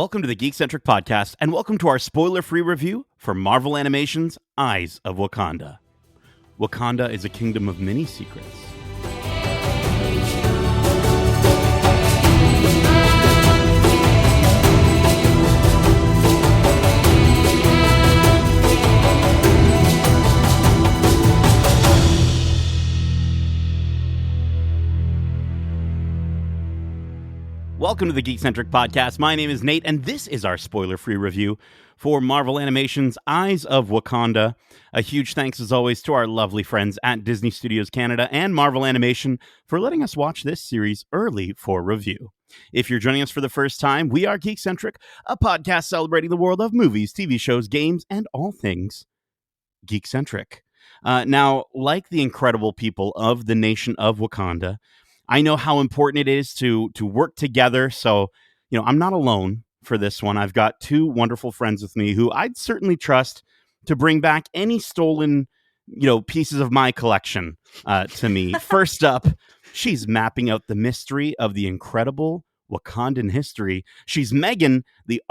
Welcome to the Geekcentric podcast, and welcome to our spoiler-free review for Marvel Animation's Eyes of Wakanda. Wakanda is a kingdom of many secrets. Welcome to the Geekcentric podcast. My name is Nate, and this is our spoiler-free review for Marvel Animation's Eyes of Wakanda. A huge thanks, as always, to our lovely friends at Disney Studios Canada and Marvel Animation for letting us watch this series early for review. If you're joining us for the first time, we are Geekcentric, a podcast celebrating the world of movies, TV shows, games, and all things Geekcentric. Now, like the incredible people of the nation of Wakanda, I know how important it is to work together. So, I'm not alone for this one. I've got two wonderful friends with me who I'd certainly trust to bring back any stolen, pieces of my collection to me. First up, she's mapping out the mystery of the incredible Wakandan history. She's Megan, the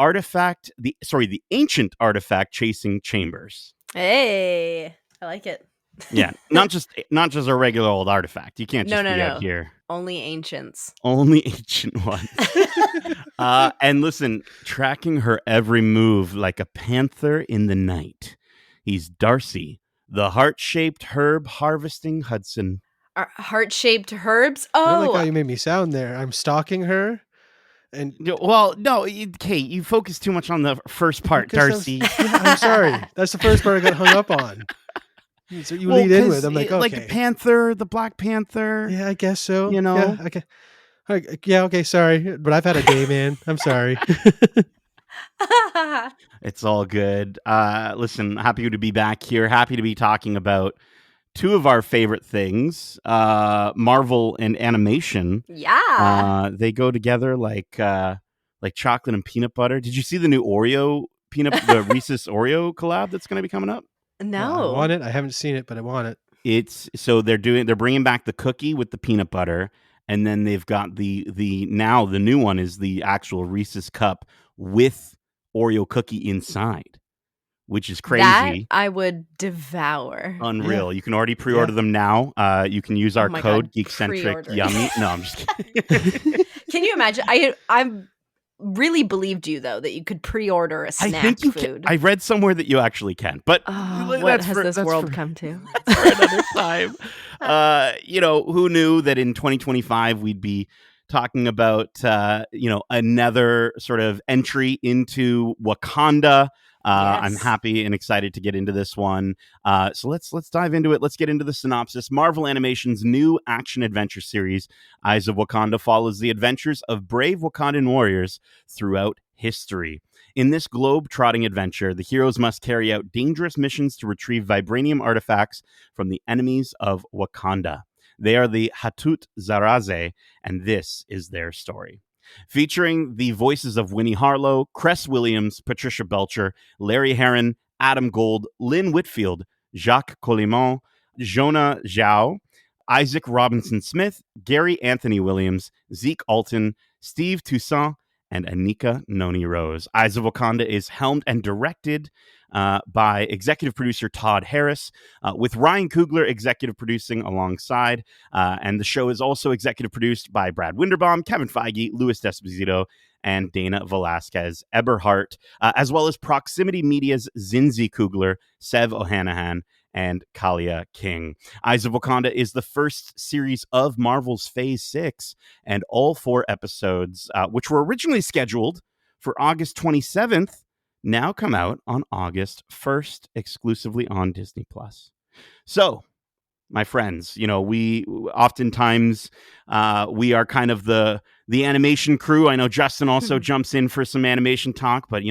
ancient artifact chasing Chambers. Hey, I like it. Yeah, not just a regular old artifact. You can't just be out here. Only ancients. Only ancient ones. And listen, tracking her every move like a panther in the night. He's Darcy, the heart-shaped herb harvesting Hudson. Heart-shaped herbs? I don't Oh! like how you made me sound there. I'm stalking her. And well, no, Kate, you focus too much on the first part, Darcy. I'm sorry. That's the first part I got hung up on. So you lead in with, I'm like, okay. Like a panther, the Black Panther. Yeah, I guess so. You know? Yeah, okay. Yeah, okay, sorry. But I've had a day, man. I'm sorry. It's all good. Listen, happy to be back here. Happy to be talking about two of our favorite things, Marvel and animation. Yeah. They go together like chocolate and peanut butter. Did you see the new the Reese's Oreo collab that's going to be coming up? No. I want it. I haven't seen it, but I want it. They're bringing back the cookie with the peanut butter, and then they've got the new one is the actual Reese's cup with Oreo cookie inside, which is crazy. That I would devour. Unreal. Yeah. You can already pre-order them now. You can use our code Geekcentric Yummy. No, I'm just kidding. Can you imagine? I really believed you, though, that you could pre-order a snack I think you food. I read somewhere that you actually can, but what has this world come to? That's for another time. Who knew that in 2025 we'd be talking about another sort of entry into Wakanda. Yes. I'm happy and excited to get into this one. So let's dive into it. Let's get into the synopsis. Marvel Animation's new action-adventure series, Eyes of Wakanda, follows the adventures of brave Wakandan warriors throughout history. In this globe-trotting adventure, the heroes must carry out dangerous missions to retrieve vibranium artifacts from the enemies of Wakanda. They are the Hatut Zaraze, and this is their story. Featuring the voices of Winnie Harlow, Cress Williams, Patricia Belcher, Larry Heron, Adam Gold, Lynn Whitfield, Jacques Colimont, Jonah Zhao, Isaac Robinson Smith, Gary Anthony Williams, Zeke Alton, Steve Toussaint, and Anika Noni Rose. Eyes of Wakanda is helmed and directed by executive producer Todd Harris, with Ryan Coogler executive producing alongside. And the show is also executive produced by Brad Winderbaum, Kevin Feige, Louis D'Esposito, and Dana Velasquez Eberhardt, as well as Proximity Media's Zinzi Coogler, Sev Ohanahan, and Kalia King. Eyes of Wakanda is the first series of Marvel's Phase 6, and all 4 episodes, which were originally scheduled for August 27th, now come out on August 1st, exclusively on Disney+. So, my friends, we oftentimes, we are kind of the animation crew. I know Justin also jumps in for some animation talk, but,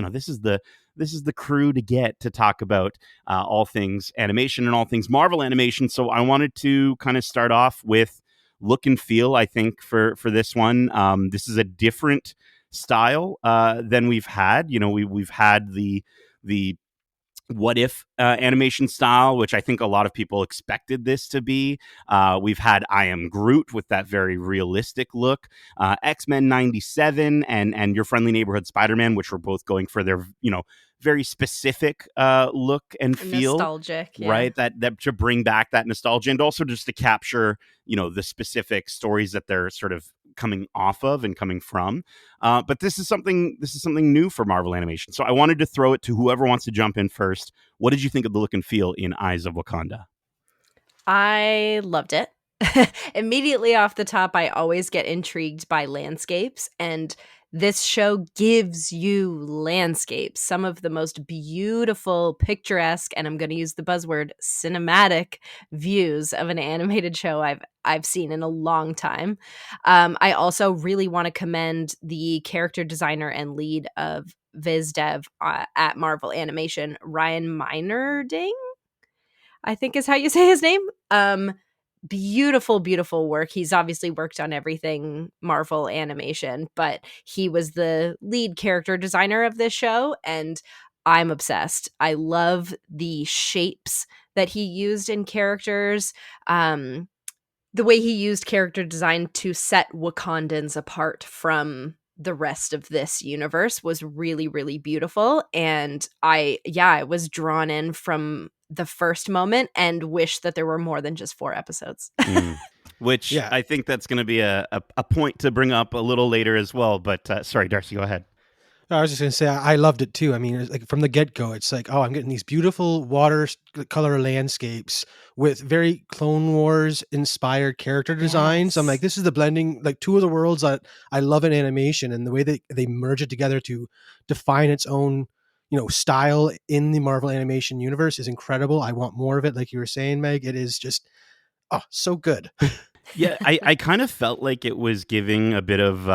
this is the crew to get to talk about all things animation and all things Marvel animation. So I wanted to kind of start off with look and feel, I think, for this one. This is a different style than we've had. We've had the what if animation style, which I think a lot of people expected this to be. We've had I Am Groot with that very realistic look, X-Men 97 and Your Friendly Neighborhood Spider-Man, which were both going for their, very specific look and feel. Nostalgic, yeah. Right, that to bring back that nostalgia, and also just to capture, the specific stories that they're sort of coming off of and coming from. But this is something new for Marvel Animation. So I wanted to throw it to whoever wants to jump in first. What did you think of the look and feel in Eyes of Wakanda? I loved it. Immediately off the top, I always get intrigued by landscapes, and this show gives you landscapes, some of the most beautiful, picturesque, and I'm going to use the buzzword cinematic views of an animated show I've seen in a long time. I also really want to commend the character designer and lead of VizDev at Marvel Animation, Ryan Meinerding, I think is how you say his name. Beautiful, beautiful work. He's obviously worked on everything Marvel Animation, but he was the lead character designer of this show, and I'm obsessed. I love the shapes that he used in characters. The way he used character design to set Wakandans apart from the rest of this universe was really, really beautiful. And I was drawn in from the first moment and wish that there were more than just 4 episodes. Which Yeah. I think that's going to be a point to bring up a little later as well. But sorry, Darcy, go ahead. I was just going to say, I loved it too. I mean, it's like from the get-go, it's like, oh, I'm getting these beautiful watercolor landscapes with very Clone Wars inspired character designs. I'm like, this is the blending, like two of the worlds that I love in animation, and the way that they merge it together to define its own, style in the Marvel Animation universe is incredible. I want more of it. Like you were saying, Meg, it is just, oh, so good. Yeah, I kind of felt like it was giving a bit of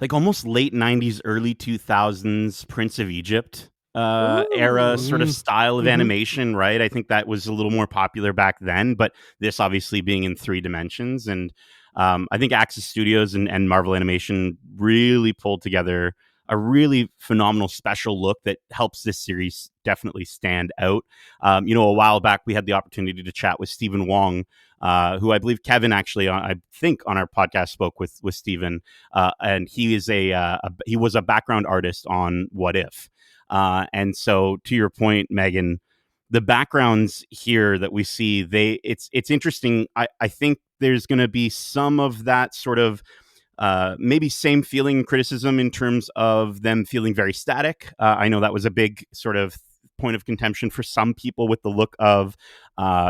like almost late 90s, early 2000s Prince of Egypt era sort of style of animation, right? I think that was a little more popular back then, but this obviously being in 3 dimensions. And I think Axis Studios and Marvel Animation really pulled together a really phenomenal special look that helps this series definitely stand out. A while back, we had the opportunity to chat with Stephen Wong, who I believe Kevin actually, I think on our podcast spoke with Stephen, and he is he was a background artist on What If. And so to your point, Megan, the backgrounds here that we see, it's interesting. I think there's going to be some of that sort of maybe same feeling and criticism in terms of them feeling very static. I know that was a big sort of point of contention for some people with the look of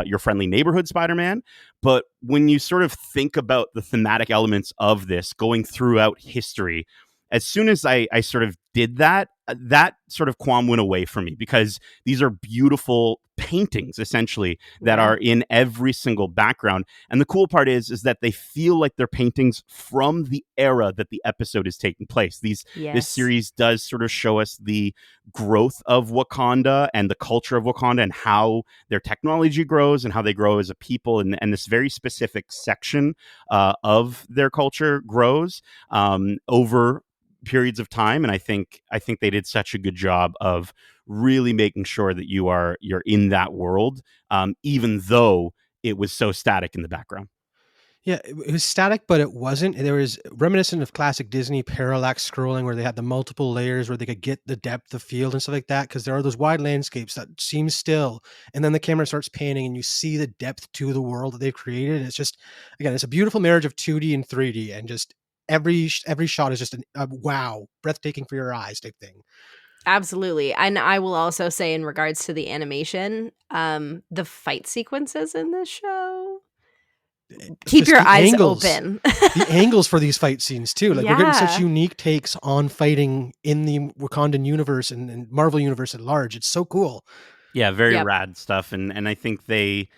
Your Friendly Neighborhood Spider-Man. But when you sort of think about the thematic elements of this going throughout history, as soon as I sort of did that, that sort of qualm went away from me, because these are beautiful paintings essentially that are in every single background. And the cool part is that they feel like they're paintings from the era that the episode is taking place. This series does sort of show us the growth of Wakanda and the culture of Wakanda and how their technology grows and how they grow as a people. And this very specific section of their culture grows over periods of time. And I think they did such a good job of really making sure that you're in that world, even though it was so static in the background. Yeah, it was static, but it wasn't. There was reminiscent of classic Disney parallax scrolling, where they had the multiple layers where they could get the depth of field and stuff like that, because there are those wide landscapes that seem still, and then the camera starts panning and you see the depth to the world that they've created. And it's just, again, it's a beautiful marriage of 2D and 3D, and just every shot is just a wow, breathtaking for your eyes type thing. Absolutely. And I will also say, in regards to the animation, the fight sequences in this show, keep your eyes open. The angles for these fight scenes too. Like we're getting such unique takes on fighting in the Wakandan universe and Marvel universe at large. It's so cool. Yeah, very rad stuff. And I think they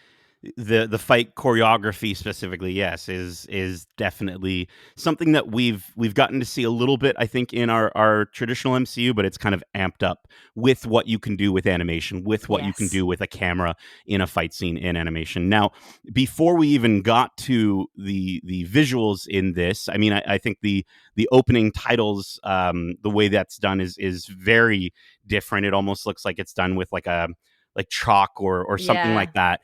the fight choreography specifically, yes, is definitely something that we've gotten to see a little bit, I think, in our traditional MCU, but it's kind of amped up with what you can do with animation, with what you can Yes. do with a camera in a fight scene in animation. Now, before we even got to the visuals in this, I mean, I think the opening titles, the way that's done is very different. It almost looks like it's done with like chalk or something Yeah. like that.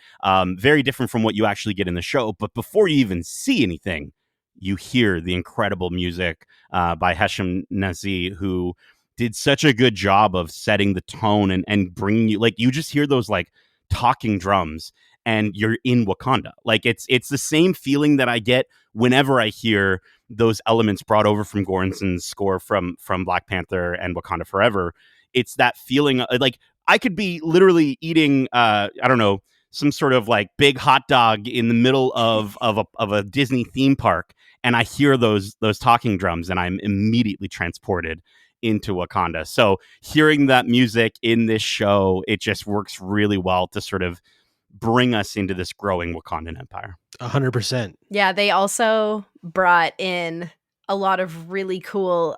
Very different from what you actually get in the show. But before you even see anything, you hear the incredible music by Hesham Nazi, who did such a good job of setting the tone and bringing you, like, you just hear those like talking drums and you're in Wakanda. Like it's the same feeling that I get whenever I hear those elements brought over from Goranson's score from Black Panther and Wakanda Forever. It's that feeling like I could be literally eating, I don't know, some sort of like big hot dog in the middle of a Disney theme park, and I hear those talking drums, and I'm immediately transported into Wakanda. So hearing that music in this show, it just works really well to sort of bring us into this growing Wakandan empire. 100%. Yeah, they also brought in a lot of really cool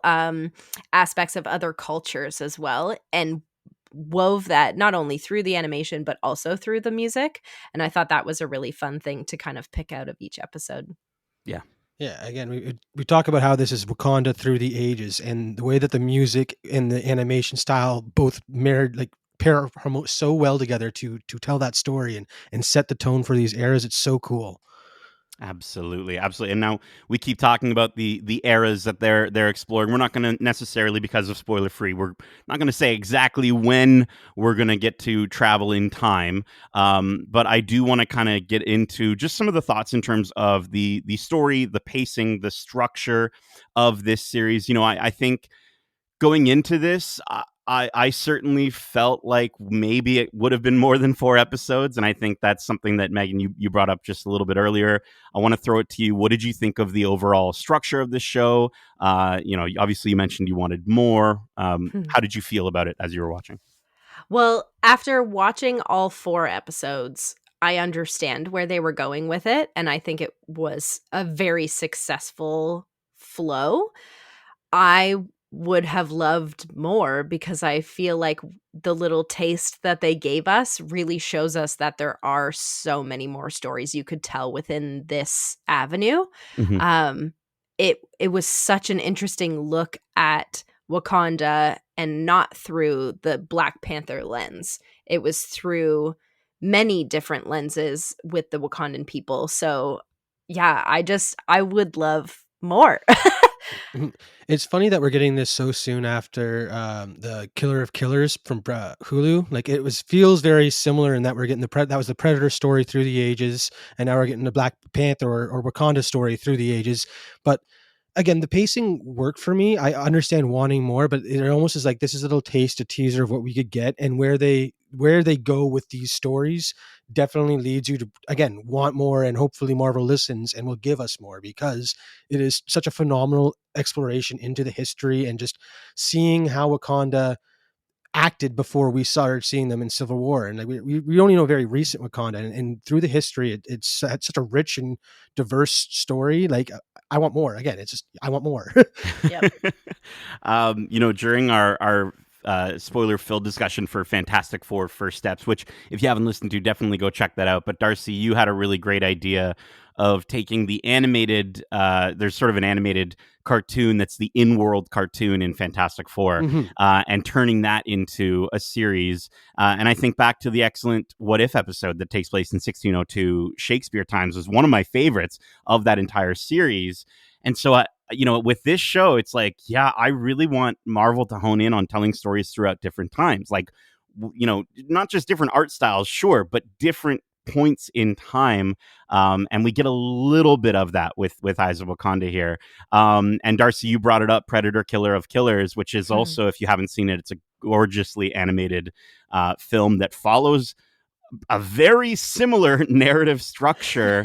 aspects of other cultures as well, and wove that not only through the animation but also through the music. And I thought that was a really fun thing to kind of pick out of each episode. Yeah. Yeah, again, we talk about how this is Wakanda through the ages, and the way that the music and the animation style both married, like pair promote so well together to tell that story and set the tone for these eras. It's so cool. Absolutely, absolutely. And now we keep talking about the eras that they're exploring. We're not going to necessarily, because of spoiler free, we're not going to say exactly when we're going to get to travel in time. But I do want to kind of get into just some of the thoughts in terms of the story, the pacing, the structure of this series. You know, I think going into this, I certainly felt like maybe it would have been more than 4 episodes. And I think that's something that, Megan, you brought up just a little bit earlier. I want to throw it to you. What did you think of the overall structure of the show? You know, obviously you mentioned you wanted more. How did you feel about it as you were watching? Well, after watching all 4 episodes, I understand where they were going with it, and I think it was a very successful flow. I would have loved more because I feel like the little taste that they gave us really shows us that there are so many more stories you could tell within this avenue. Mm-hmm. It was such an interesting look at Wakanda, and not through the Black Panther lens. It was through many different lenses with the Wakandan people. So, yeah, I would love more. Mhm. It's funny that we're getting this so soon after the Killer of Killers from Hulu. Like it was feels very similar in that we're getting that was the Predator story through the ages, and now we're getting the Black Panther or Wakanda story through the ages. But again, the pacing worked for me. I understand wanting more, but it almost is like this is a little taste, a teaser of what we could get, and where they go with these stories definitely leads you to again want more, and hopefully Marvel listens and will give us more because it is such a phenomenal exploration into the history and just seeing how Wakanda acted before we started seeing them in Civil War. And like we only know very recent Wakanda, and through the history, it's had such a rich and diverse story. Like I want more. Again, it's just I want more. Yep. You know, during our spoiler filled discussion for Fantastic Four First Steps, which if you haven't listened to, definitely go check that out. But Darcy, you had a really great idea of taking the animated, there's sort of an animated cartoon that's the in-world cartoon in Fantastic Four, Mhm. and turning that into a series. And I think back to the excellent What If episode that takes place in 1602 Shakespeare times was one of my favorites of that entire series. And so you know, with this show, it's like, yeah, I really want Marvel to hone in on telling stories throughout different times. Like, you know, not just different art styles, sure, but different points in time. And we get a little bit of that with Eyes of Wakanda here. And Darcy, you brought it up, Predator Killer of Killers, which is also, if you haven't seen it, it's a gorgeously animated film that follows a very similar narrative structure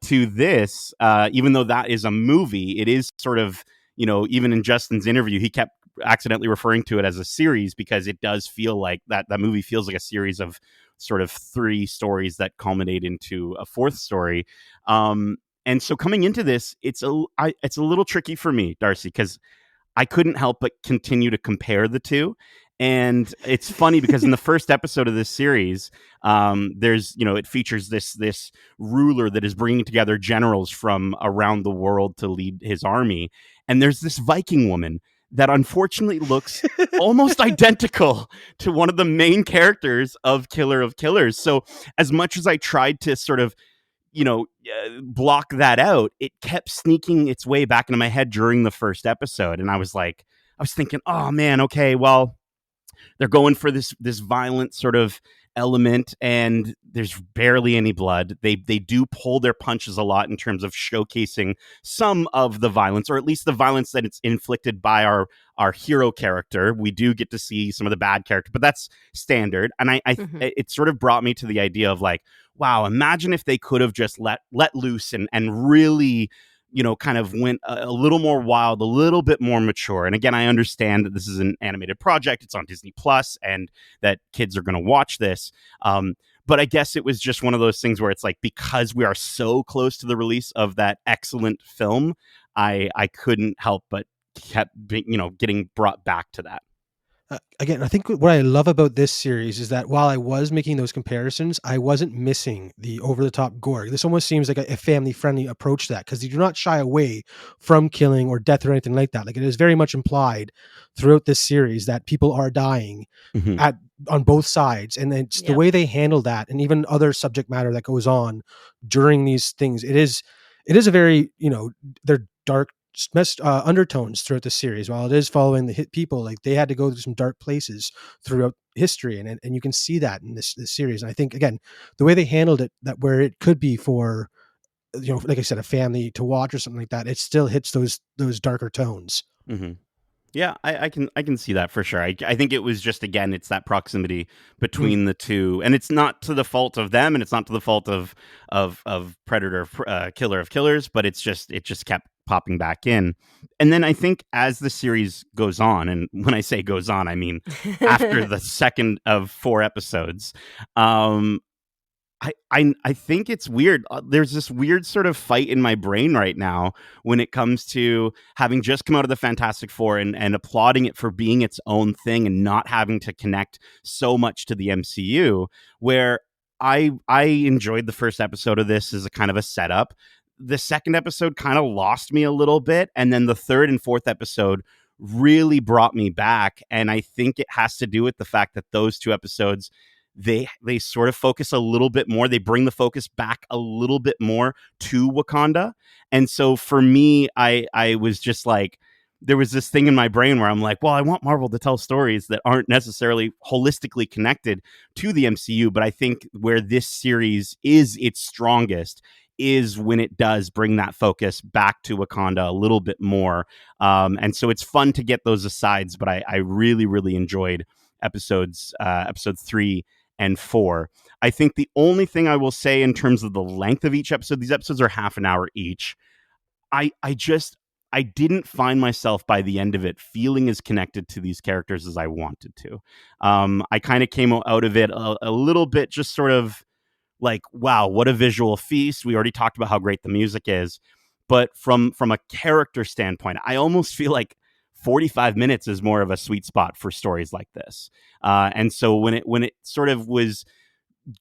to this, even though that is a movie. It is sort of, you know, even in Justin's interview, he kept accidentally referring to it as a series because it does feel like that movie feels like a series of sort of 3 stories that culminate into a 4th story. And so coming into this, it's a little tricky for me, Darcy, because I couldn't help but continue to compare the two. And it's funny because in the first episode of this series, there's, it features this ruler that is bringing together generals from around the world to lead his army. And there's this Viking woman that unfortunately looks almost identical to one of the main characters of Killer of Killers. So as much as I tried to sort of block that out, it kept sneaking its way back into my head during the first episode. And I was thinking, oh man, okay, well, they're going for this violent sort of element, and there's barely any blood. They do pull their punches a lot in terms of showcasing some of the violence, or at least the violence that it's inflicted by our hero character. We do get to see some of the bad character, but that's standard. And it sort of brought me to the idea of like, wow, imagine if they could have just let loose and really, kind of went a little more wild, a little bit more mature. And again, I understand that this is an animated project. It's on Disney Plus, and that kids are going to watch this. But I guess it was just one of those things where it's like, because we are so close to the release of that excellent film, I couldn't help but kept getting brought back to that. Again, I think what I love about this series is that while I was making those comparisons, I wasn't missing the over-the-top gore. This almost seems like a family-friendly approach to that, because they do not shy away from killing or death or anything like that. Like, it is very much implied throughout this series that people are dying on both sides, and it's the way they handle that, and even other subject matter that goes on during these things. It is a very, they're dark undertones throughout the series. While it is following the hit people, like, they had to go through some dark places throughout history, and you can see that in this series. And I think, again, the way they handled it, that where it could be for, like I said, a family to watch or something like that, it still hits those darker tones. Mm-hmm. Yeah, I can see that for sure. I think it was just, again, it's that proximity between the two, and it's not to the fault of them, and it's not to the fault of Predator, Killer of Killers, but it just kept popping back in. And then I think as the series goes on, and when I say goes on, I mean after the second of 4 episodes, I think it's weird. There's this weird sort of fight in my brain right now when it comes to having just come out of the Fantastic Four and applauding it for being its own thing and not having to connect so much to the MCU, where I enjoyed the first episode of this as a kind of a setup. The second episode kind of lost me a little bit, and then the third and fourth episode really brought me back. And I think it has to do with the fact that those 2 episodes, they sort of focus a little bit more. They bring the focus back a little bit more to Wakanda. And so for me, I was just like, there was this thing in my brain where I'm like, well, I want Marvel to tell stories that aren't necessarily holistically connected to the MCU. But I think where this series is its strongest is when it does bring that focus back to Wakanda a little bit more. And so it's fun to get those asides, but I really, really enjoyed episode 3 and 4. I think the only thing I will say in terms of the length of each episode, these episodes are half an hour each. I didn't find myself by the end of it feeling as connected to these characters as I wanted to. I kind of came out of it a little bit just sort of like, wow, what a visual feast. We already talked about how great the music is, but from a character standpoint, I almost feel like 45 minutes is more of a sweet spot for stories like this. And so when it sort of was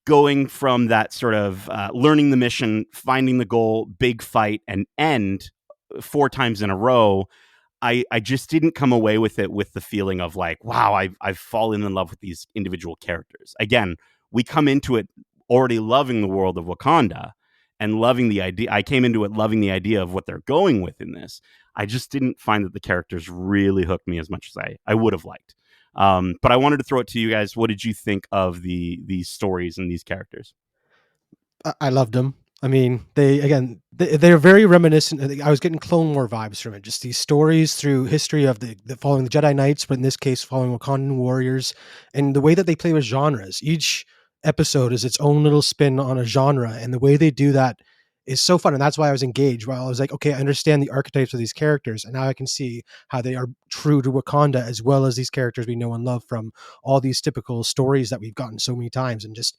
going from that sort of learning the mission, finding the goal, big fight, and end 4 times in a row, I just didn't come away with it with the feeling of like, wow, I've fallen in love with these individual characters. Again, we come into it already loving the world of Wakanda and loving the idea. I came into it loving the idea of what they're going with in this. I just didn't find that the characters really hooked me as much as I would have liked. But I wanted to throw it to you guys. What did you think of these stories and these characters? I loved them. I mean, they're very reminiscent. I was getting Clone War vibes from it. Just these stories through history of the following the Jedi Knights, but in this case, following Wakandan warriors, and the way that they play with genres. Each episode is its own little spin on a genre, and the way they do that is so fun. And that's why I was engaged. While I was like, okay, I understand the archetypes of these characters, and now I can see how they are true to Wakanda as well as these characters we know and love from all these typical stories that we've gotten so many times. And just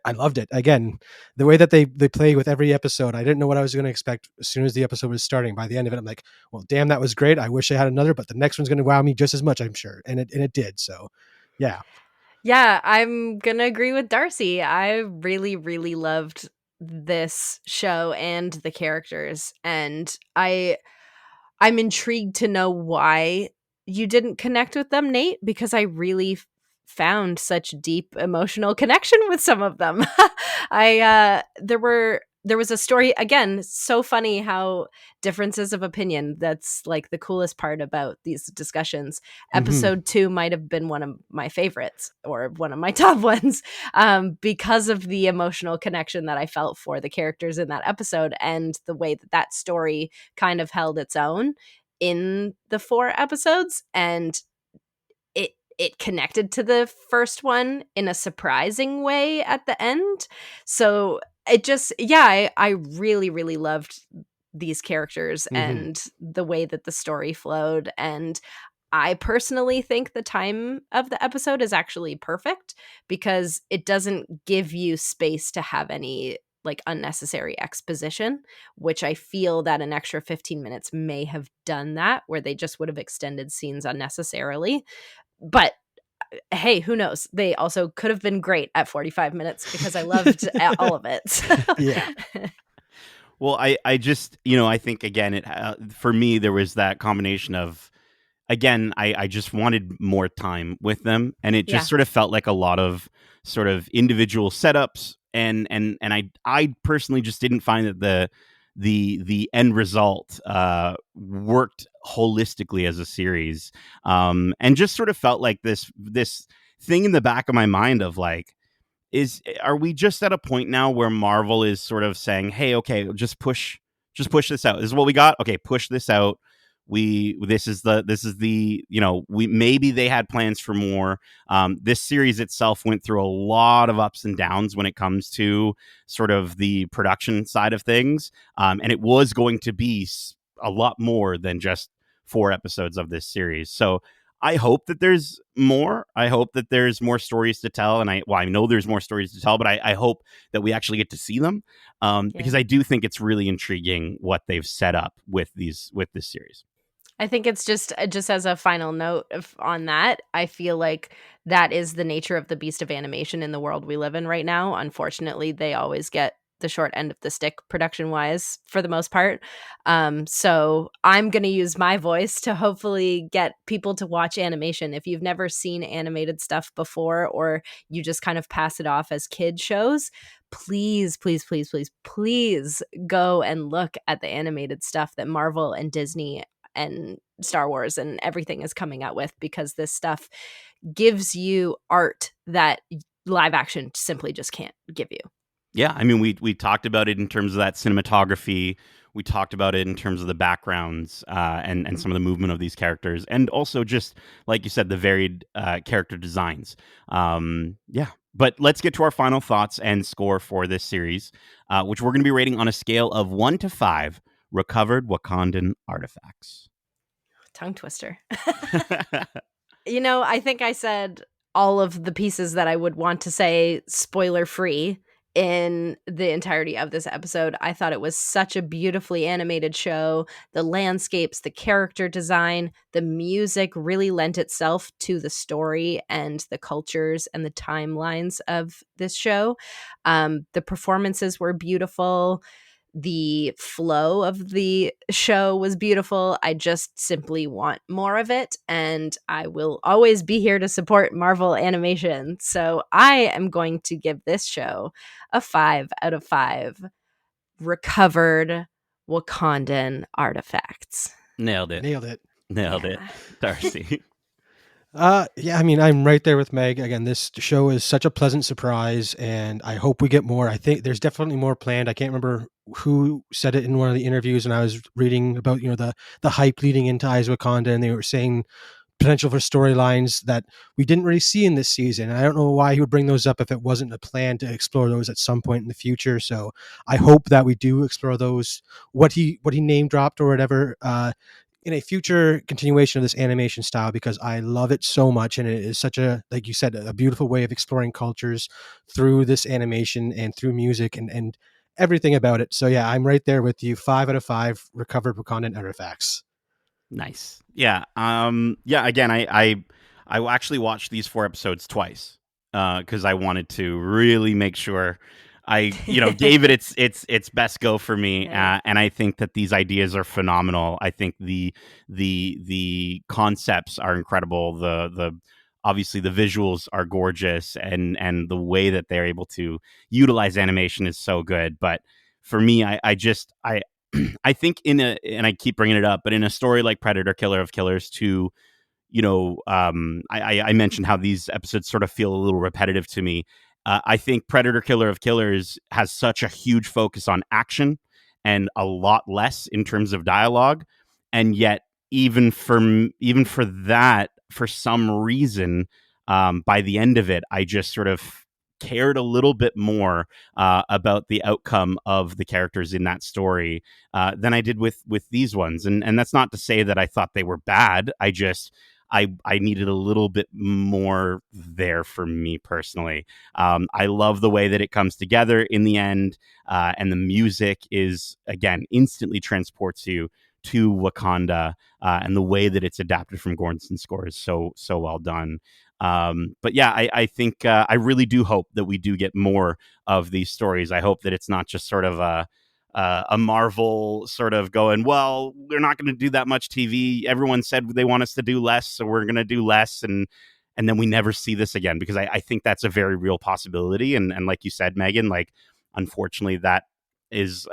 I loved it. Again, the way that they play with every episode, I didn't know what I was going to expect as soon as the episode was starting. By the end of it, I'm like, well, damn, that was great. I wish I had another, but the next one's going to wow me just as much, I'm sure. And it did. So, yeah. Yeah, I'm gonna agree with Darcy. I really, really loved this show and the characters, and I'm intrigued to know why you didn't connect with them, Nate, because I really found such deep emotional connection with some of them. There was a story, again, so funny how differences of opinion, that's like the coolest part about these discussions. Mhm. Episode 2 might have been one of my favorites or one of my top ones, because of the emotional connection that I felt for the characters in that episode and the way that that story kind of held its own in the 4 episodes, and it connected to the first one in a surprising way at the end. So it just, yeah, I really, really loved these characters Mhm. and the way that the story flowed. And I personally think the time of the episode is actually perfect because it doesn't give you space to have any like unnecessary exposition, which I feel that an extra 15 minutes may have done that, where they just would have extended scenes unnecessarily. But hey, who knows? They also could have been great at 45 minutes because I loved all of it. So. Yeah. Well, I just, I think again, for me, there was that combination of, again, I just wanted more time with them, and it Yeah. just sort of felt like a lot of sort of individual setups, and I personally just didn't find that the end result worked holistically as a series, and just sort of felt like this thing in the back of my mind of like, are we just at a point now where Marvel is sort of saying, hey, okay, just push this out. This is what we got. Okay, push this out. This is the we, maybe they had plans for more. This series itself went through a lot of ups and downs when it comes to sort of the production side of things, and it was going to be a lot more than just 4 episodes of this series. So I hope that there's more. I hope that there's more stories to tell, and I know there's more stories to tell, but I hope that we actually get to see them, because Yeah. I do think it's really intriguing what they've set up with this series. I think it's just as a final note on that, I feel like that is the nature of the beast of animation in the world we live in right now. Unfortunately, they always get the short end of the stick production wise for the most part. So I'm going to use my voice to hopefully get people to watch animation. If you've never seen animated stuff before, or you just kind of pass it off as kid shows, please, please, please, please, please go and look at the animated stuff that Marvel and Disney and Star Wars and everything is coming out with, because this stuff gives you art that live action simply just can't give you. Yeah, I mean, we talked about it in terms of that cinematography. We talked about it in terms of the backgrounds, and some of the movement of these characters, and also just like you said, the varied character designs. Yeah, but let's get to our final thoughts and score for this series, which we're going to be rating on a scale of 1 to 5 recovered Wakandan artifacts. Tongue twister. I think I said all of the pieces that I would want to say spoiler free in the entirety of this episode. I thought it was such a beautifully animated show. The landscapes, the character design, the music really lent itself to the story and the cultures and the timelines of this show. The performances were beautiful. The flow of the show was beautiful. I just simply want more of it, and I will always be here to support Marvel animation. So I am going to give this show a 5 out of 5 recovered Wakandan artifacts. Nailed it. Nailed it. Nailed it. Yeah. Darcy. Yeah, I mean, I'm right there with Meg. Again, this show is such a pleasant surprise, and I hope we get more. I think there's definitely more planned. I can't remember who said it in one of the interviews, and I was reading about the hype leading into Eyes Wakanda, and they were saying potential for storylines that we didn't really see in this season. And I don't know why he would bring those up if it wasn't a plan to explore those at some point in the future. So I hope that we do explore those. What he name dropped or whatever. in a future continuation of this animation style, because I love it so much, and it is such a, like you said, a beautiful way of exploring cultures through this animation and through music and everything about it. So yeah, I'm right there with you. 5 out of 5 recovered Wakandan artifacts. Nice. Yeah. Yeah. Again, I actually watched these 4 episodes twice because I wanted to really make sure I gave it its best go for me. Right. And I think that these ideas are phenomenal. I think the concepts are incredible. The obviously the visuals are gorgeous, and the way that they're able to utilize animation is so good. But for me, I I think and I keep bringing it up, but in a story like Predator, Killer of Killers, to I mentioned how these episodes sort of feel a little repetitive to me. I think Predator, Killer of Killers has such a huge focus on action and a lot less in terms of dialogue, and yet even for that, for some reason, by the end of it, I just sort of cared a little bit more about the outcome of the characters in that story than I did with these ones. And that's not to say that I thought they were bad. I needed a little bit more there for me personally. I love the way that it comes together in the end, and the music is, again, instantly transports you to Wakanda, and the way that it's adapted from Gordonson's score is so well done. But yeah, I think I really do hope that we do get more of these stories. I hope that it's not just sort of a Marvel sort of going, well, we're not going to do that much TV. Everyone said they want us to do less, so we're going to do less, and then we never see this again, because I think that's a very real possibility. And like you said, Megan, like, unfortunately, that is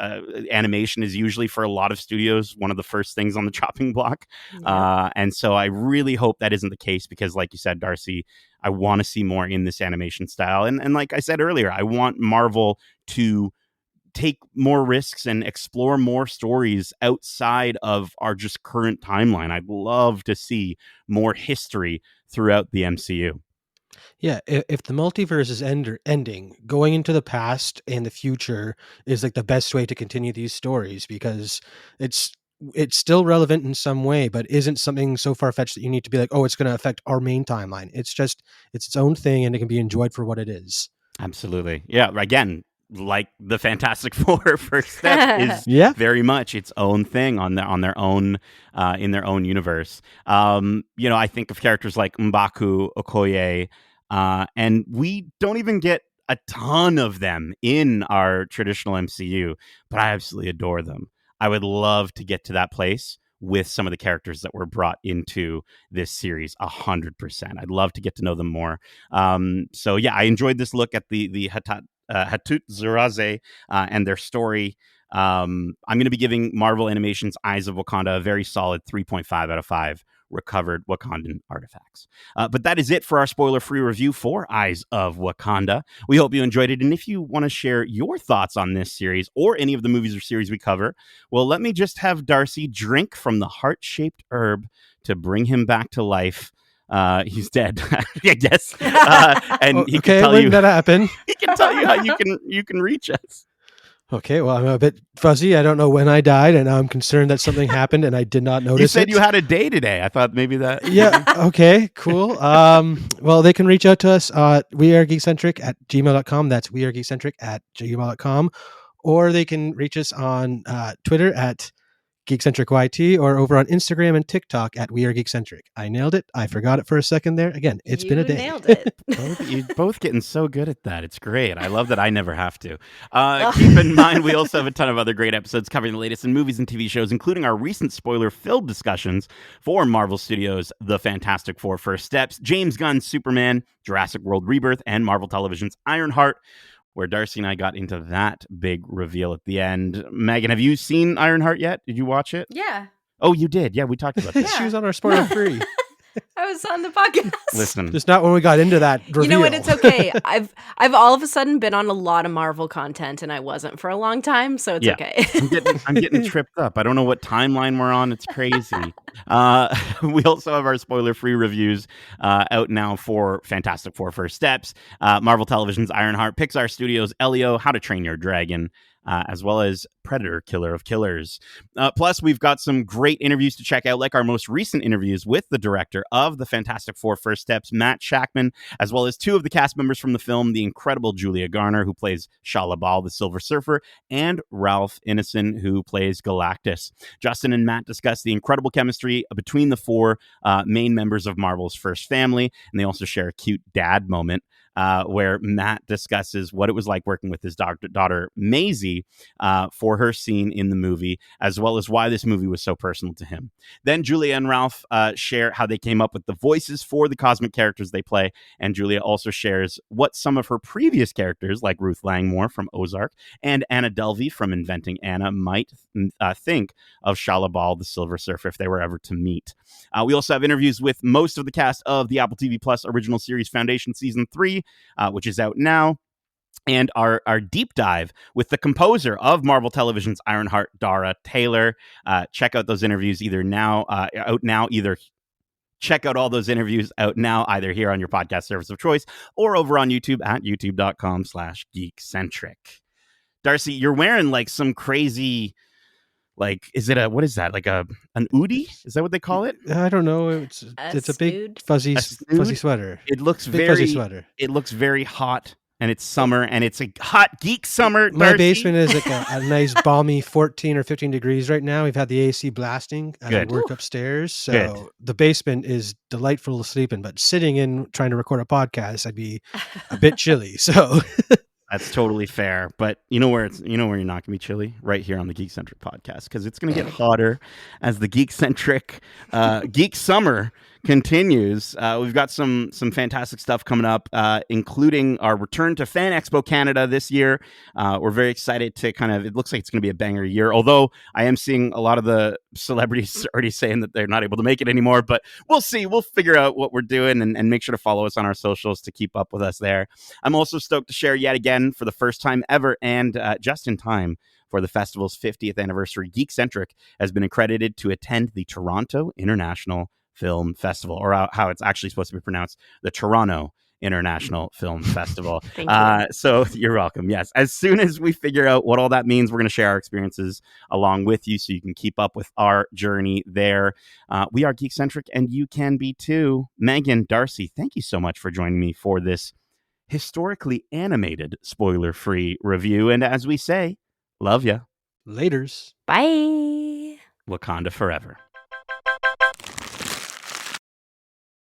animation is usually, for a lot of studios, one of the first things on the chopping block. Yep. And so I really hope that isn't the case, because like you said, Darcy, I want to see more in this animation style. And like I said earlier, I want Marvel to take more risks and explore more stories outside of our just current timeline. I'd love to see more history throughout the MCU. Yeah, if the multiverse is ending, going into the past and the future is like the best way to continue these stories, because it's it's still relevant in some way, but isn't something so far fetched that you need to be like, oh, it's going to affect our main timeline. It's just it's its own thing, and it can be enjoyed for what it is. Absolutely. Yeah. Again, like the Fantastic Four, First Step is Yeah, very much its own thing on their own in their own universe. I think of characters like M'Baku, Okoye, and we don't even get a ton of them in our traditional MCU, but I absolutely adore them. I would love to get to that place with some of the characters that were brought into this series. 100%. I'd love to get to know them more. So yeah, I enjoyed this look at the Hatut Zuraze and their story. I'm going to be giving Marvel Animation's Eyes of Wakanda a very solid 3.5 out of 5 recovered Wakandan artifacts. But that is it for our spoiler-free review for Eyes of Wakanda. We hope you enjoyed it, and if you want to share your thoughts on this series or any of the movies or series we cover, well, let me just have Darcy drink from the heart-shaped herb to bring him back to life. He's dead, I guess. And he can okay, tell when you did that happen? he can tell you how you can reach us. Okay, well, I'm a bit fuzzy. I don't know when I died, and I'm concerned that something happened, and I did not notice You said it. you had a day today. I thought maybe that. Yeah. Okay. Cool. Well, they can reach out to us. Wearegeekcentric at gmail.com. That's wearegeekcentric at gmail.com. Or they can reach us on Twitter at Geekcentric YT, or over on Instagram and TikTok at We Are Geekcentric. I nailed it. I forgot it for a second there. Again, it's been a You day. nailed it. You're both getting so good at that. It's great. I love that I never have to. Keep in mind, we also have a ton of other great episodes covering the latest in movies and TV shows, including our recent spoiler-filled discussions for Marvel Studios' The Fantastic Four: First Steps, James Gunn's Superman, Jurassic World Rebirth, and Marvel Television's Ironheart, where Darcy and I got into that big reveal at the end. Megan, have you seen Ironheart yet? Did you watch it? Yeah. Oh, you did. Yeah, we talked about that. She was on our spoiler free. I was on the podcast. Listen, Just not when we got into that reveal. You know what? It's okay. I've all of a sudden been on a lot of Marvel content, and I wasn't for a long time, so it's Yeah. okay. I'm getting tripped up. I don't know what timeline we're on. It's crazy. We also have our spoiler-free reviews out now for Fantastic Four: First Steps, Marvel Television's Ironheart, Pixar Studios' Elio, How to Train Your Dragon, as well as Predator, Killer of Killers. Plus, we've got some great interviews to check out, like our most recent interviews with the director of the Fantastic Four First Steps, Matt Shackman, as well as two of the cast members from the film, the incredible Julia Garner, who plays Shalabal, the Silver Surfer, and Ralph Ineson, who plays Galactus. Justin and Matt discuss the incredible chemistry between the four main members of Marvel's first family, and they also share a cute dad moment where Matt discusses what it was like working with his daughter Maisie for her scene in the movie, as well as why this movie was so personal to him. Then Julia and Ralph share how they came up with the voices for the cosmic characters they play, and Julia also shares what some of her previous characters, like Ruth Langmore from Ozark and Anna Delvey from Inventing Anna, might think of Shalabal, the Silver Surfer, if they were ever to meet. We also have interviews with most of the cast of the Apple TV Plus original series Foundation Season 3, which is out now, and our deep dive with the composer of Marvel Television's Ironheart, Dara Taylor. Check out those interviews check out all those interviews out now, either here on your podcast service of choice or over on YouTube at youtube.com/geekcentric. Darcy, you're wearing like some crazy, like, what is that? Like an Udi? Is that what they call it? I don't know. It's a big fuzzy sweater. It looks fuzzy sweater. It looks very hot, and it's summer, and it's a hot geek summer. My Darcy. basement is like a nice balmy 14 or 15 degrees right now. We've had the AC blasting as I work upstairs. So the basement is delightful to sleep in, but sitting in trying to record a podcast, I'd be a bit chilly. So that's totally fair. But you know where you're not going to be chilly? Right here on the Geekcentric podcast, because it's going to get hotter as the Geekcentric Geek Summer continues. We've got some fantastic stuff coming up, including our return to Fan Expo Canada this year. We're very excited to it looks like it's going to be a banger year, although I am seeing a lot of the celebrities already saying that they're not able to make it anymore, but we'll see. We'll figure out what we're doing, and make sure to follow us on our socials to keep up with us there. I'm also stoked to share yet again for the first time ever, and just in time for the festival's 50th anniversary, Geekcentric has been accredited to attend the Toronto International Film Festival, or how it's actually supposed to be pronounced, the Toronto International Film Festival. Thank you. So you're welcome. Yes. As soon as we figure out what all that means, we're going to share our experiences along with you so you can keep up with our journey there. We are Geekcentric, and you can be too. Megan, Darcy, thank you so much for joining me for this historically animated spoiler-free review. And as we say, love ya. Laters. Bye. Wakanda forever.